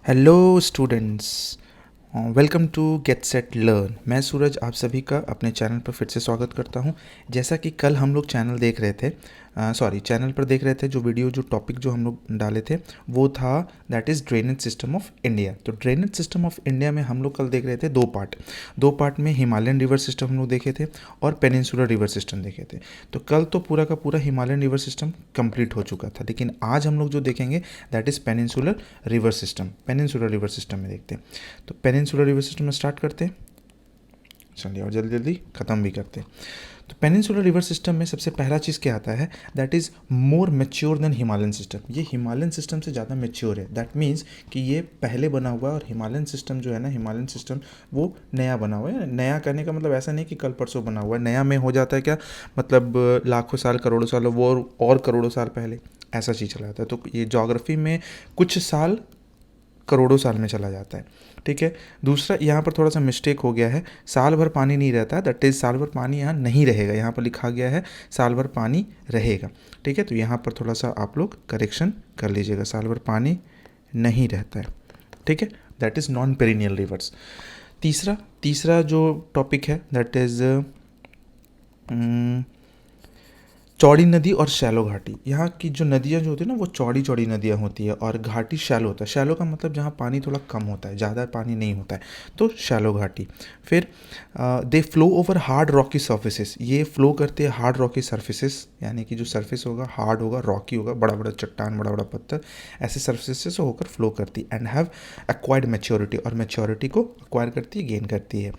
Hello students, welcome to get set learn. मैं सूरज आप सभी का अपने चैनल पर फिर से स्वागत करता हूं। जैसा कि कल हम लोग चैनल पर देख रहे थे, जो टॉपिक जो हम लोग डाले थे वो था that is drainage system of India. तो ड्रेनेज सिस्टम ऑफ इंडिया में हम लोग कल देख रहे थे दो पार्ट में हिमालयन रिवर सिस्टम हम लोग देखे थे और पेनिनसुलर रिवर सिस्टम देखे थे। तो कल तो पूरा का पूरा हिमालयन रिवर सिस्टम कंप्लीट हो चुका था, लेकिन आज हम लोग जो देखेंगे that is peninsular river system में देखते हैं। तो पेनिनसुलर रिवर सिस्टम में स्टार्ट करते हैं, चलिए, और जल्दी जल्दी ख़त्म भी करते हैं। तो पेनिनसुलर रिवर सिस्टम में सबसे पहला चीज़ क्या आता है, that is more mature than Himalayan system. ये हिमालयन सिस्टम से ज़्यादा मेच्योर है। दैट मीन्स कि ये पहले बना हुआ है और हिमालयन सिस्टम जो है ना, हिमालयन सिस्टम वो नया बना हुआ है। नया कहने का मतलब ऐसा नहीं कि कल परसों बना हुआ है। नया में हो जाता है क्या, मतलब लाखों साल करोड़ों साल वो और करोड़ों साल पहले ऐसा चीज़ चला जाता है। तो ये ज्योग्राफी में कुछ साल करोड़ों साल में चला जाता है, ठीक है। दूसरा, यहाँ पर थोड़ा सा मिस्टेक हो गया है, साल भर पानी नहीं रहता, दैट इज़ साल भर पानी यहाँ नहीं रहेगा। यहाँ पर लिखा गया है साल भर पानी रहेगा, ठीक है। तो यहाँ पर थोड़ा सा आप लोग करेक्शन कर लीजिएगा, साल भर पानी नहीं रहता है, ठीक है। That is non perennial rivers. तीसरा जो टॉपिक है दैट इज़ चौड़ी नदी और शैलो घाटी। यहाँ की जो नदियाँ जो होती है ना, वो चौड़ी चौड़ी नदियाँ होती है और घाटी शैलो होता है। शैलो का मतलब जहाँ पानी थोड़ा कम होता है, ज़्यादा पानी नहीं होता है, तो शैलो घाटी। फिर they flow over hard rocky surfaces. ये फ्लो करते हैं हार्ड रॉकी सर्फेसिस, यानी कि जो सर्फेस होगा हार्ड होगा, रॉकी होगा, बड़ा बड़ा चट्टान, बड़ा बड़ा पत्थर, ऐसे सर्फेसिस से होकर फ्लो करती एंड हैव एक्वायर्ड मेच्योरिटी, और मेच्योरिटी को एक्वायर करती है, गेन करती है।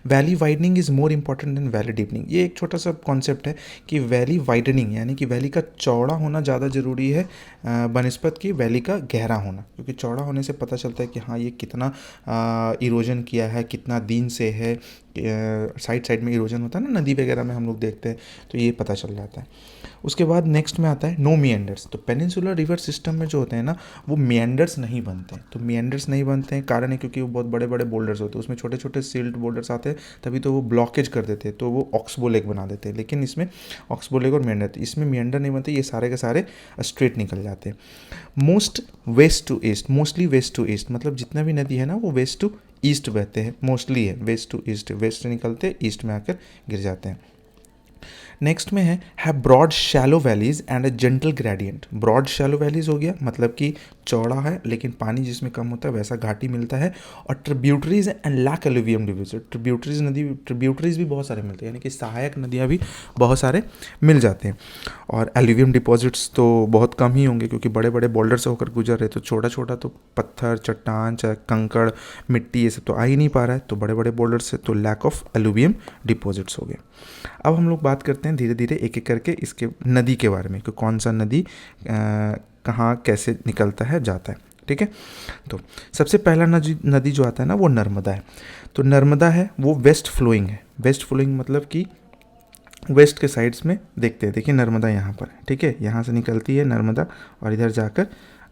Valley widening is more important than valley deepening. ये एक छोटा सा कॉन्सेप्ट है कि वैली वाइडनिंग यानी कि वैली का चौड़ा होना ज़्यादा ज़रूरी है बनिस्पत की वैली का गहरा होना, क्योंकि चौड़ा होने से पता चलता है कि हाँ ये कितना इरोजन किया है, कितना दिन से है। साइड साइड में इरोजन होता है ना, नदी वगैरह में हम लोग देखते हैं, तो ये पता चल जाता है। उसके बाद नेक्स्ट में आता है नो मिएंडर्स। तो पेनिनसुलर रिवर सिस्टम में जो होते हैं ना, वो मिएंडर्स नहीं बनते हैं। तो मिएंडर्स नहीं बनते हैं, कारण है क्योंकि वो बहुत बड़े बड़े बोल्डर्स होते हैं, उसमें छोटे छोटे सिल्ट बोल्डर्स आते हैं, तभी तो वो ब्लॉकेज कर देते हैं, तो वो ऑक्सबो लेक बना देते हैं। लेकिन इसमें ऑक्सबो लेक और मिएंडर, इसमें मिएंडर नहीं बनते, ये सारे के सारे स्ट्रेट निकल जाते हैं। मोस्टली वेस्ट टू ईस्ट, मतलब जितना भी नदी है ना वो वेस्ट टू ईस्ट बहते हैं, मोस्टली है वेस्ट टू ईस्ट, वेस्ट से निकलते ईस्ट में आकर गिर जाते हैं। नेक्स्ट में है broad shallow valleys and a gentle gradient. Broad shallow valleys हो गया, मतलब कि चौड़ा है लेकिन पानी जिसमें कम होता है, वैसा घाटी मिलता है। और tributaries and lack alluvium deposit. Tributaries भी बहुत सारे मिलते हैं, यानी कि सहायक नदियाँ भी बहुत सारे मिल जाते हैं। और एलुवियम डिपॉजिट्स तो बहुत कम ही होंगे, क्योंकि बड़े बड़े बोल्डर से होकर गुजर रहे, तो छोटा छोटा तो पत्थर, चट्टान, चाहे कंकड़, मिट्टी, ये सब तो आ ही नहीं पा रहा है, तो बड़े बड़े बोल्डर से तो लैक ऑफ एलुवियम डिपॉजिट्स हो गए। अब हम लोग बात करते हैं धीरे धीरे एक एक करके इसके नदी के बारे में, कि कौन सा नदी कहाँ कैसे निकलता है, जाता है, ठीक है। तो सबसे पहला नदी जो आता है ना, वो नर्मदा है। तो नर्मदा है वो वेस्ट फ्लोइंग है। वेस्ट फ्लोइंग मतलब कि वेस्ट के साइड्स में देखते हैं, देखिए नर्मदा यहाँ पर है, ठीक है, यहाँ से निकलती है नर्मदा और इधर जाकर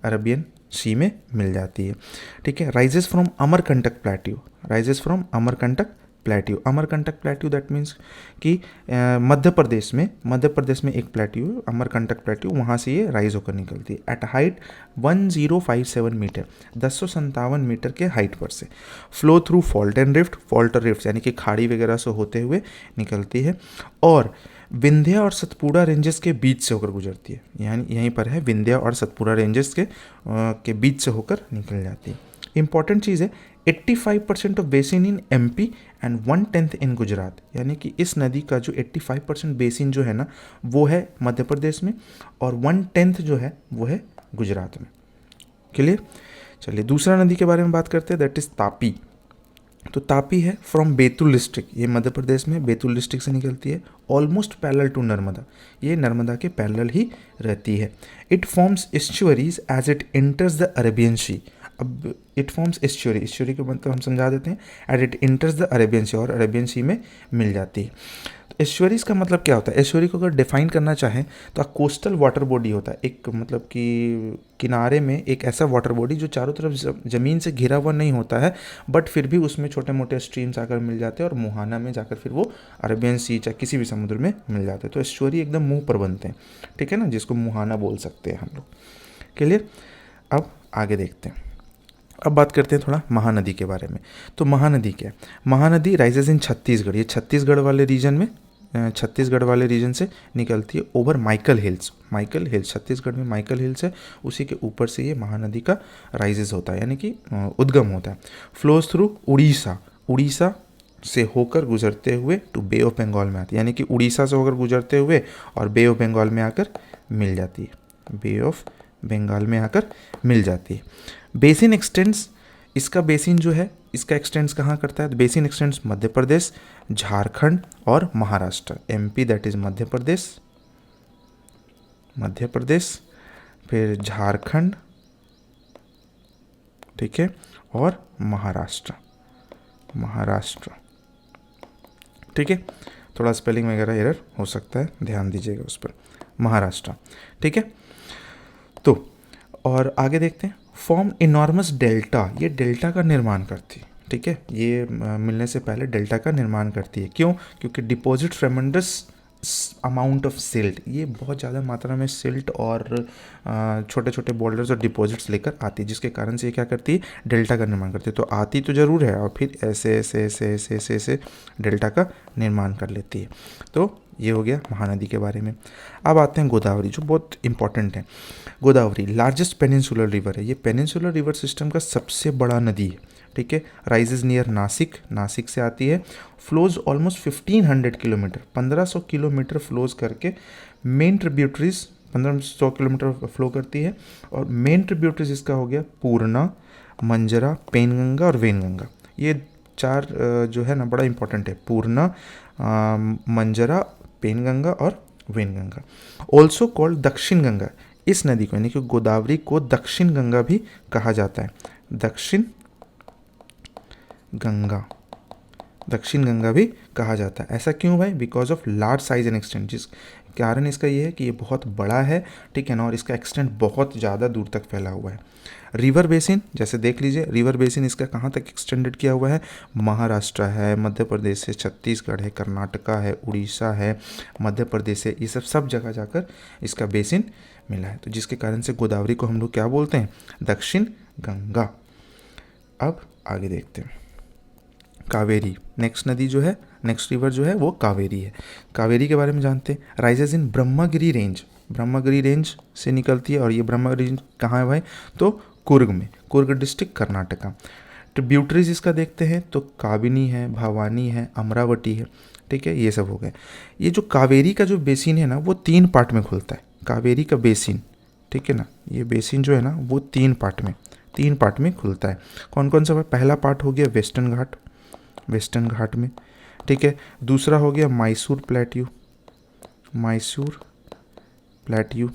अरबियन सी में मिल जाती है, ठीक है। Rises from Amarkantak plateau. Amarkantak plateau that means कि मध्य प्रदेश में एक प्लेट्यू है, अमरकंटक प्लेट्यू, वहाँ से ये राइज होकर निकलती है एट हाइट 1057 मीटर, 1057 मीटर के हाइट पर से। Flow through fault and rift यानी कि खाड़ी वगैरह से होते हुए निकलती है, और विंध्या और सतपुड़ा रेंजेस के बीच से होकर गुजरती है। यानी यहीं पर है, विंध्या और सतपुड़ा रेंजेस के बीच से होकर निकल जाती है। इंपॉर्टेंट चीज़ है, 85% of basin in MP and 1/10 इन गुजरात। यानी कि इस नदी का जो 85% बेसिन जो है ना, वो है मध्य प्रदेश में, और 1/10 जो है वो है गुजरात में। क्लियर। चलिए दूसरा नदी के बारे में बात करते हैं, दैट इज़ तापी। तो तापी है फ्रॉम बैतूल डिस्ट्रिक्ट, ये मध्य प्रदेश में बैतूल डिस्ट्रिक्ट से निकलती है। ऑलमोस्ट पैरेलल टू नर्मदा, ये नर्मदा के पैरेलल ही रहती है। It forms estuaries as it enters the Arabian sea. अब इट फॉर्म्स एस्चुअरी का मतलब हम समझा देते हैं, as it enters the Arabian sea, और अरेबियन सी में मिल जाती है। एस्चुअरीज का मतलब क्या होता है, एस्चुअरी को अगर डिफाइन करना चाहें तो कोस्टल वाटर बॉडी होता है एक, मतलब कि किनारे में एक ऐसा वाटर बॉडी जो चारों तरफ ज़मीन से घिरा हुआ नहीं होता है, बट फिर भी उसमें छोटे मोटे स्ट्रीम्स आकर मिल जाते हैं, और मुहाना में जाकर फिर वो अरेबियन सी चाहे किसी भी समुद्र में मिल जाते हैं। तो एस्चुअरी एकदम मुंह पर बनते हैं, ठीक है ना, जिसको मुहाना बोल सकते हैं हम लोग। क्लियर। अब आगे देखते हैं। अब बात करते हैं थोड़ा महानदी के बारे में। तो महानदी क्या है? महानदी राइजेज इन छत्तीसगढ़, ये छत्तीसगढ़ वाले रीजन में, छत्तीसगढ़ वाले रीजन से निकलती है over Michael hills. Michael hills Chhattisgarh में माइकल हिल्स है, उसी के ऊपर से ये महानदी का राइजेज होता है, यानी कि उद्गम होता है। फ्लोज थ्रू उड़ीसा, उड़ीसा से होकर गुजरते हुए टू बे ऑफ बंगाल में आती है, यानी कि उड़ीसा से होकर गुजरते हुए और बे ऑफ बंगाल में आकर मिल जाती है, बे ऑफ बंगाल में आकर मिल जाती है। बेसिन एक्सटेंड्स, इसका बेसिन जो है इसका एक्सटेंड्स कहाँ करता है? बेसिन एक्सटेंड्स मध्य प्रदेश, झारखंड और Maharashtra, MP that is Madhya Pradesh, Madhya Pradesh, फिर झारखंड, ठीक है, और महाराष्ट्र, महाराष्ट्र, ठीक है। थोड़ा स्पेलिंग वगैरह एरर हो सकता है, ध्यान दीजिएगा उस पर, महाराष्ट्र, ठीक है। तो और आगे देखते हैं, फॉर्म इनॉर्मस डेल्टा, ये डेल्टा का निर्माण करती है, ठीक है, ये मिलने से पहले डेल्टा का निर्माण करती है। क्यों? क्योंकि डिपॉजिट ट्रेमेंडस अमाउंट ऑफ सिल्ट, ये बहुत ज़्यादा मात्रा में सिल्ट और छोटे छोटे बोल्डर्स और डिपॉजिट्स लेकर आती है, जिसके कारण से ये क्या करती है? डेल्टा का निर्माण करती है। तो आती तो ज़रूर है और फिर ऐसे ऐसे ऐसे ऐसे ऐसे ऐसे डेल्टा का निर्माण कर लेती है। तो ये हो गया महानदी के बारे में। अब आते हैं गोदावरी, जो बहुत इंपॉर्टेंट है। गोदावरी लार्जेस्ट पेनिनसुलर रिवर है, ये पेनिनसुलर रिवर सिस्टम का सबसे बड़ा नदी है, ठीक है। राइजेज नियर नासिक, नासिक से आती है। Flows almost 1500 kilometre, 1500 kilometre flows करके मेन ट्रिब्यूटरीज 1500 किलोमीटर फ्लो करती है। और मेन ट्रिब्यूटरीज इसका हो गया पूर्णा, मंजरा, पेनगंगा और वेनगंगा। ये चार जो है ना बड़ा इंपॉर्टेंट है, पूर्णा, मंजरा, पेनगंगा और वेनगंगा। ऑल्सो कॉल्ड दक्षिण गंगा, इस नदी को यानी कि गोदावरी को दक्षिण गंगा भी कहा जाता है, दक्षिण गंगा, दक्षिण गंगा भी कहा जाता है। ऐसा क्यों भाई? Because of large size and extent, जिस कारण इसका ये है कि ये बहुत बड़ा है, ठीक है ना, और इसका एक्सटेंट बहुत ज़्यादा दूर तक फैला हुआ है। रिवर बेसिन जैसे देख लीजिए, रिवर बेसिन इसका कहाँ तक एक्सटेंडेड किया हुआ है? महाराष्ट्र है, मध्य प्रदेश है, छत्तीसगढ़ है, कर्नाटका है, उड़ीसा है, मध्य प्रदेश है, ये सब जगह जाकर इसका बेसिन मिला है। तो जिसके कारण से गोदावरी को हम लोग क्या बोलते हैं? दक्षिण गंगा। अब आगे देखते हैं कावेरी, नेक्स्ट नदी जो है, नेक्स्ट रिवर जो है वो कावेरी है। कावेरी के बारे में जानते हैं। Rises in Brahmagiri range, Brahmagiri range से निकलती है। और ये ब्रह्मगिरी रेंज कहाँ है भाई? तो कुर्ग में, कुर्ग डिस्ट्रिक्ट कर्नाटका। ट्रिब्यूटरीज इसका देखते हैं तो काबिनी है, भवानी है, अमरावती है, ठीक है, ये सब हो गए। ये जो कावेरी का जो बेसिन है ना वो 3 पार्ट में खुलता है, कावेरी का बेसिन, ठीक है ना, ये बेसिन जो है ना वो 3 पार्ट में खुलता है। कौन कौन सा? पहला पार्ट हो गया वेस्टर्न घाट, वेस्टर्न घाट में, ठीक है। दूसरा हो गया मैसूर प्लेट्यू, मैसूर प्लेट्यू,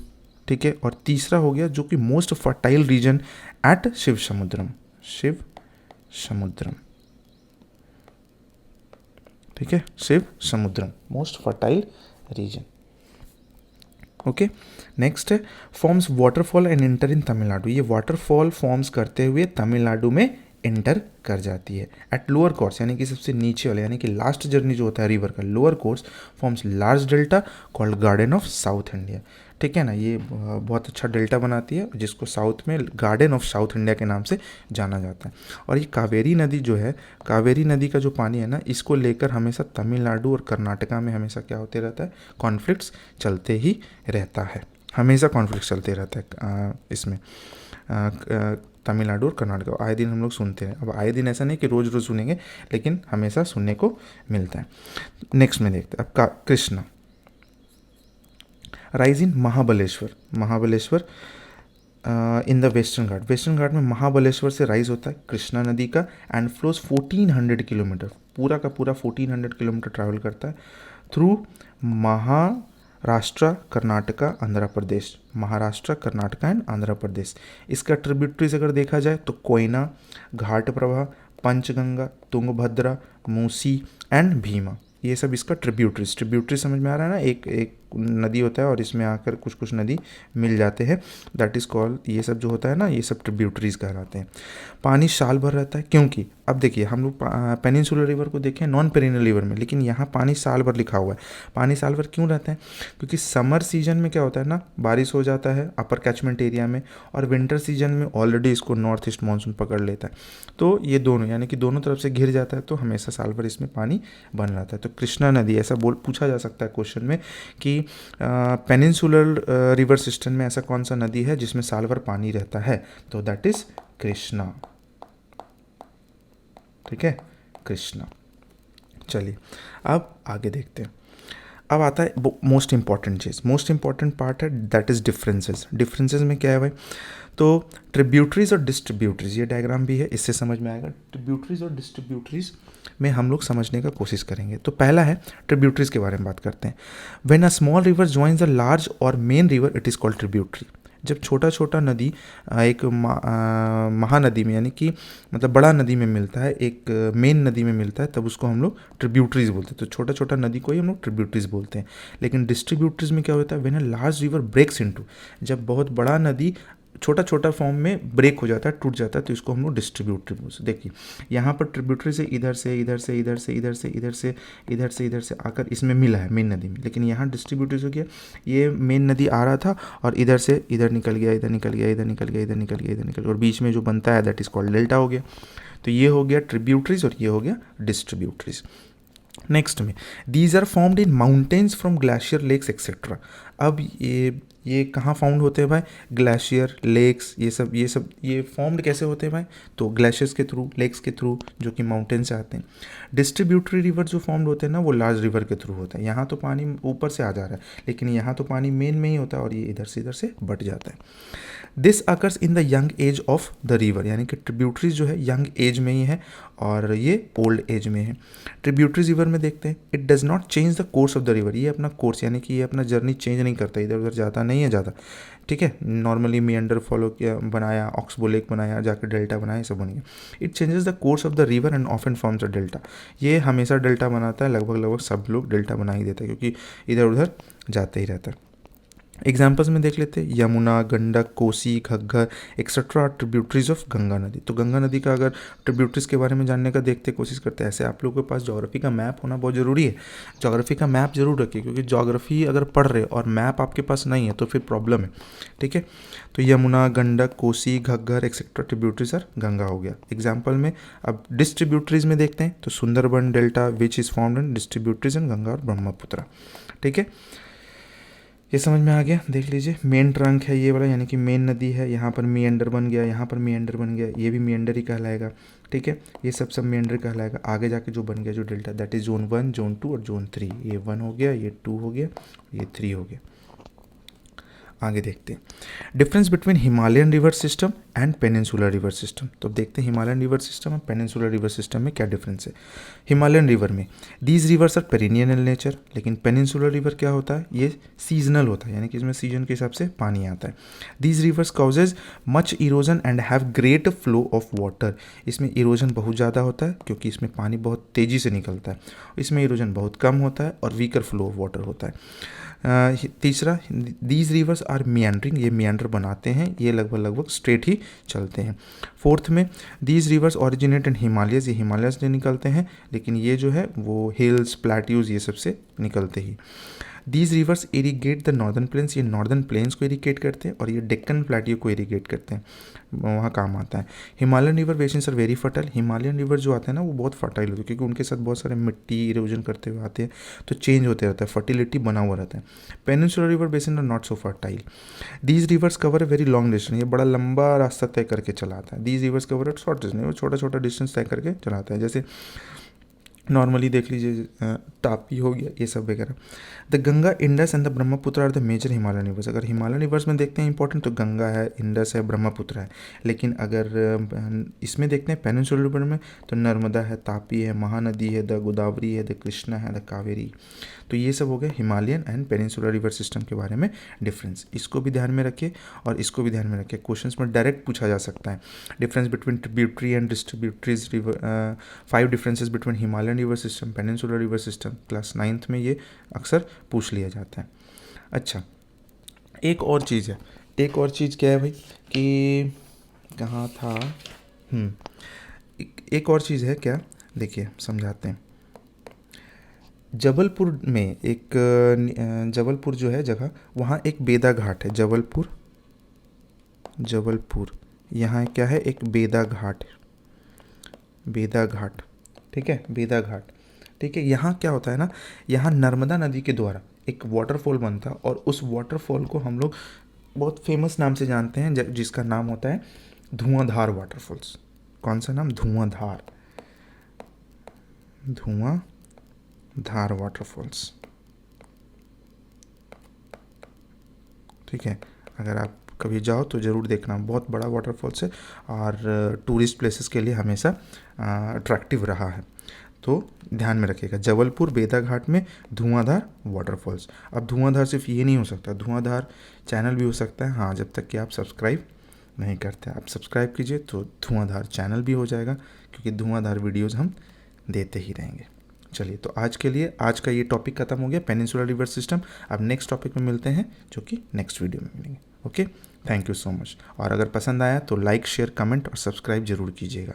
ठीक है। और तीसरा हो गया जो कि most fertile region at Shiva Samudram, Shiva Samudram, ठीक है, Shiva Samudram most fertile region. Okay, next है forms waterfall and enter in Tamil Nadu. ये वाटरफॉल फॉर्म्स करते हुए तमिलनाडु में एंटर कर जाती है एट लोअर कोर्स, यानी कि सबसे नीचे वाले, यानी कि लास्ट जर्नी जो होता है रिवर का, lower course forms large delta called garden of south India, ठीक है ना। ये बहुत अच्छा डेल्टा बनाती है जिसको साउथ में गार्डन ऑफ साउथ इंडिया के नाम से जाना जाता है। और ये कावेरी नदी जो है, कावेरी नदी का जो पानी है ना, इसको लेकर हमेशा तमिलनाडु और कर्नाटका में हमेशा क्या होते रहता है? कॉन्फ्लिक्ट्स चलते ही रहता है, हमेशा कॉन्फ्लिक्ट चलते रहता है इसमें तमिलनाडु और कर्नाटक। आए दिन हम लोग सुनते हैं, अब आए दिन ऐसा नहीं कि रोज़ रोज़ सुनेंगे, लेकिन हमेशा सुनने को मिलता है। नेक्स्ट में देखते हैं अब Krishna, rise in Mahabaleshwar, Mahabaleshwar in the western ghat, western ghat में महाबलेश्वर से राइज होता है कृष्णा नदी का एंड फ्लोज 1400 किलोमीटर, पूरा का पूरा 1400 किलोमीटर ट्रैवल करता है थ्रू महाराष्ट्र, कर्नाटका, आंध्र प्रदेश, महाराष्ट्र, कर्नाटका एंड आंध्र प्रदेश। इसका ट्रिब्यूटरीज अगर देखा जाए तो कोयना, घाट प्रभा, पंचगंगा, तुंगभद्रा, मूसी एंड भीमा, ये सब इसका ट्रिब्यूटरीज समझ में आ रहा है ना, एक एक नदी होता है और इसमें आकर कुछ कुछ नदी मिल जाते हैं, दैट इज़ कॉल्ड, ये सब जो होता है ना ये सब ट्रिब्यूटरीज कहलाते हैं। पानी साल भर रहता है क्योंकि अब देखिए हम लोग पेनिनसुलर रिवर को देखें नॉन पेरिनियल रिवर में, लेकिन यहाँ पानी साल भर लिखा हुआ है। पानी साल भर क्यों रहता है? क्योंकि समर सीजन में क्या होता है ना, बारिश हो जाता है अपर कैचमेंट एरिया में, और विंटर सीजन में ऑलरेडी इसको नॉर्थ ईस्ट मानसून पकड़ लेता है। तो ये दोनों यानी कि दोनों तरफ से घिर जाता है, तो हमेशा साल भर इसमें पानी बन रहता है। तो कृष्णा नदी ऐसा पूछा जा सकता है क्वेश्चन में कि पेनिनसुलर रिवर सिस्टम में ऐसा कौन सा नदी है जिसमें साल भर पानी रहता है? तो दैट इज कृष्णा। ठीक है, कृष्णा। चलिए अब आगे देखते हैं। अब आता है मोस्ट इंपॉर्टेंट चीज़, मोस्ट इंपॉर्टेंट पार्ट है, दैट इज़ डिफरेंसेस। डिफरेंसेस में क्या है भाई? तो ट्रिब्यूटरीज और डिस्ट्रीब्यूटरीज, ये डायग्राम भी है, इससे समझ में आएगा। ट्रिब्यूटरीज और डिस्ट्रीब्यूटरीज में हम लोग समझने का कोशिश करेंगे। तो पहला है ट्रिब्यूटरीज के बारे में बात करते हैं। When a small river joins a large और main river it is called tributary. जब छोटा छोटा नदी एक महानदी में यानी कि मतलब बड़ा नदी में मिलता है, एक मेन नदी में मिलता है, तब उसको हम लोग ट्रिब्यूटरीज बोलते हैं। तो छोटा छोटा नदी को ही हम लोग ट्रिब्यूटरीज बोलते हैं। लेकिन डिस्ट्रीब्यूटरीज में क्या होता है? When a large river breaks into, जब बहुत बड़ा नदी छोटा छोटा फॉर्म में ब्रेक हो जाता है, टूट जाता है, तो इसको हम लोग डिस्ट्रीब्यूटरी बोलते हैं। देखिए यहाँ पर ट्रिब्यूटरी से इधर से इधर से इधर से इधर से इधर से इधर से इधर से आकर इसमें मिला है मेन नदी में, लेकिन यहाँ डिस्ट्रीब्यूटरी हो गया, ये मेन नदी आ रहा था और इधर से इधर निकल गया, इधर निकल गया, इधर निकल गया, इधर निकल गया, इधर निकल गया, और बीच में जो बनता है दैट इज कॉल्ड डेल्टा हो गया। तो ये हो गया ट्रिब्यूटरीज और ये हो गया डिस्ट्रीब्यूटरीज। नेक्स्ट में these are formed in mountains from glacier lakes etcetera. अब ये कहाँ फाउंड होते हैं भाई? ग्लेशियर, लेक्स, ये फॉर्म्ड कैसे होते हैं भाई? तो ग्लेशियर्स के थ्रू, लेक्स के थ्रू, जो कि माउंटेन से आते हैं। डिस्ट्रीब्यूटरी रिवर जो फॉर्म्ड होते हैं ना, वो लार्ज रिवर के थ्रू होता है। यहाँ तो पानी ऊपर से आ जा रहा है, लेकिन यहाँ तो पानी मेन में ही होता है और ये इधर से बट जाता है। This occurs in the young age of the river, यानी कि ट्रिब्यूटरीज जो है यंग एज में ही है और ये ओल्ड एज में है। ट्रिब्यूटरीज रिवर में देखते हैं, it does not change the course of the river, ये अपना कोर्स यानी कि ये अपना जर्नी चेंज नहीं करता, इधर उधर जाता नहीं है ज़्यादा। ठीक है, नॉर्मली मिएंडर फॉलो किया, बनाया, ऑक्सबो लेक बनाया, जाकर डेल्टा बनाया, सब बन गया। It changes the course of the river and often forms a delta, ये हमेशा डेल्टा बनाता है, लगभग सब लोग डेल्टा बना ही देता है क्योंकि इधर उधर जाते ही रहता है। एग्जाम्पल्स में देख लेते हैं, Yamuna, Gandak, Kosi, Ghaggar etcetera tributaries of Ganga नदी। तो गंगा नदी का अगर ट्रिब्यूटरीज के बारे में जानने का देखते कोशिश करते हैं, ऐसे आप लोगों के पास ज्योग्राफी का मैप होना बहुत ज़रूरी है। ज्योग्राफी का मैप जरूर रखिए, क्योंकि ज्योग्राफी अगर पढ़ रहे और मैप आपके पास नहीं है तो फिर प्रॉब्लम है। ठीक है, तो Yamuna, Gandak, Kosi, Ghaggar etcetera tributaries are Ganga हो गया एग्जाम्पल में। अब डिस्ट्रीब्यूटरीज में देखते हैं, तो Sundarban delta which is formed in distributaries in Ganga और ब्रह्मपुत्र। ठीक है, ये समझ में आ गया। देख लीजिए, मेन ट्रंक है ये वाला, यानी कि मेन नदी है, यहाँ पर मिएंडर बन गया, यहाँ पर मिएंडर बन गया, ये भी मिएंडर ही कहलाएगा। ठीक है, ये सब मिएंडर कहलाएगा। आगे जाके जो बन गया जो delta, that is zone 1, zone 2 और जोन 3। ये 1 हो गया, ये 2 हो गया, ये 3 हो गया। आगे देखते हैं difference between Himalayan river system and peninsular river system. तो देखते हैं हिमालयन रिवर सिस्टम और पेनिनसुलर रिवर सिस्टम में क्या डिफरेंस है। हिमालयन रिवर में these rivers are perennial in nature, लेकिन पेनिनसुलर रिवर क्या होता है? ये सीजनल होता है, यानी कि इसमें सीजन के हिसाब से पानी आता है। These reverse causes much erosion and have great flow of water. इसमें इरोजन बहुत ज़्यादा होता है क्योंकि इसमें पानी बहुत तेज़ी से निकलता है, इसमें इरोजन बहुत कम होता है और वीकर फ्लो ऑफ वाटर होता है। तीसरा, दीज रिवर्स आर मियांडरिंग, ये मियांडर बनाते हैं, ये लगभग स्ट्रेट ही चलते हैं। फोर्थ में these reverse originate in Himalayas, ये हिमालयस से निकलते हैं, लेकिन ये जो है वो हिल्स, प्लेट्यूज ये सब से निकलते ही। These rivers irrigate the northern plains, ये नॉर्दर्न प्लेन्स को इरीगेट करते हैं और ये डेक्कन प्लेट्यू को इरीगेट करते हैं, वहाँ काम आता है। Himalayan river basins are very fertile, Himalayan river जो आते हैं ना वो बहुत फर्टाइल होते हैं क्योंकि उनके साथ बहुत सारे मिट्टी इरोजन करते हुए आते हैं, तो चेंज होते रहता है, फर्टिलिटी बना हुआ रहता है। Peninsular river basin are not so fertile. These rivers cover a very long distance, ये बड़ा लंबा रास्ता तय करके चलाता है। These rivers cover at short distance, वो छोटा छोटा डिस्टेंस तय करके चलाता है। जैसे नॉर्मली देख लीजिए तापी हो गया, ये सब वगैरह। The Ganga, Indus and the Brahmaputra are the major Himalayan rivers. अगर हिमालयन रिवर्स में देखते हैं इंपॉर्टेंट, तो गंगा है, इंडस है, ब्रह्मपुत्र है। लेकिन अगर इसमें देखते हैं पेनिनसुलर रिवर में, तो नर्मदा है, तापी है, महानदी है, द गोदावरी है, द कृष्णा है, द कावेरी। तो ये सब हो गए Himalayan and peninsular river system के बारे में डिफरेंस। इसको भी ध्यान में रखिए और इसको भी ध्यान में रखिए, क्वेश्चंस में डायरेक्ट पूछा जा सकता है। Difference between tributary and distributaries river, 5 differences between Himalayan river system, peninsular river system, class 9th में ये अक्सर पूछ लिया जाता है। अच्छा, एक और चीज़ है, एक और चीज़ क्या है भाई कि कहाँ था, एक और चीज़ है क्या, देखिए समझाते हैं। जबलपुर में एक जबलपुर जो है जगह, वहाँ एक बेदा घाट है। जबलपुर, जबलपुर यहाँ क्या है, एक बेदा घाट, बेदा घाट, ठीक है, बेदा घाट, ठीक है। यहाँ क्या होता है ना, यहाँ नर्मदा नदी के द्वारा एक वाटरफॉल बनता है, और उस वाटरफॉल को हम लोग बहुत फेमस नाम से जानते हैं, जिसका नाम होता है धुआंधार वाटरफॉल्स। कौन सा नाम? धुआंधार, धुआंधार वाटरफॉल्स, ठीक है। अगर आप कभी जाओ तो ज़रूर देखना, बहुत बड़ा वाटरफॉल्स है और टूरिस्ट प्लेसेस के लिए हमेशा अट्रैक्टिव रहा है। तो ध्यान में रखिएगा, जबलपुर बेदा घाट में धुआंधार वाटरफॉल्स। अब धुआंधार सिर्फ ये नहीं हो सकता, धुआंधार चैनल भी हो सकता है, हाँ, जब तक कि आप सब्सक्राइब नहीं करते। आप सब्सक्राइब कीजिए तो धुआंधार चैनल भी हो जाएगा, क्योंकि धुआंधार वीडियोज़ हम देते ही रहेंगे। चलिए, तो आज के लिए आज का ये टॉपिक खत्म हो गया, पेनिनसुलर रिवर सिस्टम। अब नेक्स्ट टॉपिक में मिलते हैं, जो कि नेक्स्ट वीडियो में मिलेंगे। Okay, thank you so much. और अगर पसंद आया तो लाइक, शेयर, कमेंट और सब्सक्राइब जरूर कीजिएगा।